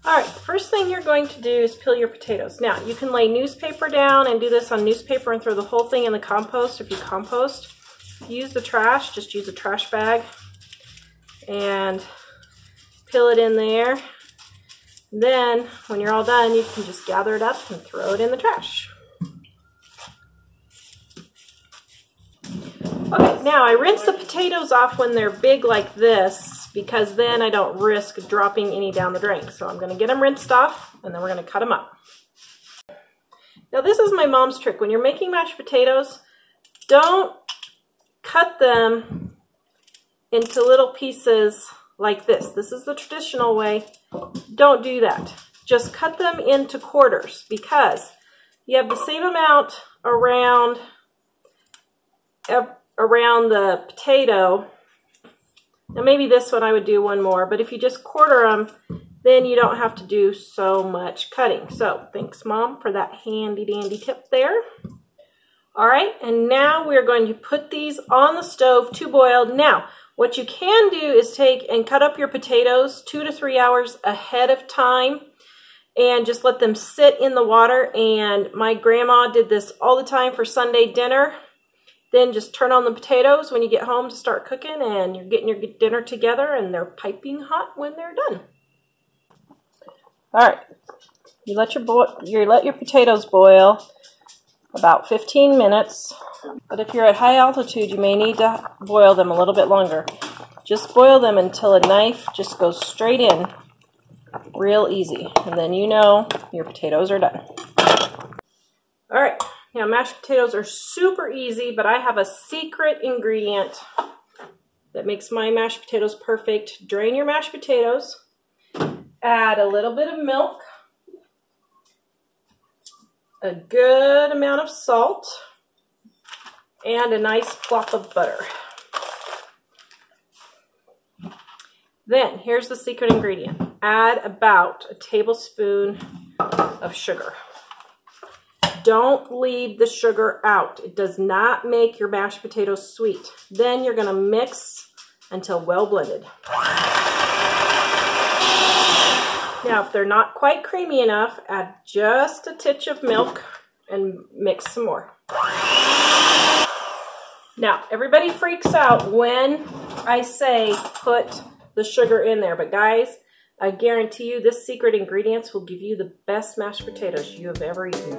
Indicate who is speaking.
Speaker 1: All right, first thing you're going to do is peel your potatoes. Now, you can lay newspaper down and do this on newspaper and throw the whole thing in the compost if you compost. If you use the trash, just use a trash bag and peel it in there. Then, when you're all done, you can just gather it up and throw it in the trash. Okay, now I rinse the potatoes off when they're big like this because then I don't risk dropping any down the drain. So I'm going to get them rinsed off and then we're going to cut them up. Now this is my mom's trick. When you're making mashed potatoes, don't cut them into little pieces like this. This is the traditional way. Don't do that. Just cut them into quarters because you have the same amount around the potato. Now maybe this one I would do one more, but if you just quarter them, then you don't have to do so much cutting. So thanks, Mom, for that handy dandy tip there. All right, and now we're going to put these on the stove to boil. Now, what you can do is take and cut up your potatoes 2 to 3 hours ahead of time and just let them sit in the water. And my grandma did this all the time for Sunday dinner. Then just turn on the potatoes when you get home to start cooking and you're getting your dinner together and they're piping hot when they're done. All right, you let your potatoes boil about 15 minutes. But if you're at high altitude, you may need to boil them a little bit longer. Just boil them until a knife just goes straight in, real easy. And then you know your potatoes are done. All right, now mashed potatoes are super easy, but I have a secret ingredient that makes my mashed potatoes perfect. Drain your mashed potatoes, add a little bit of milk, a good amount of salt, and a nice plop of butter. Then, here's the secret ingredient. Add about a tablespoon of sugar. Don't leave the sugar out. It does not make your mashed potatoes sweet. Then you're gonna mix until well blended. Now, if they're not quite creamy enough, add just a titch of milk and mix some more. Now, everybody freaks out when I say put the sugar in there, but guys, I guarantee you this secret ingredient will give you the best mashed potatoes you have ever eaten.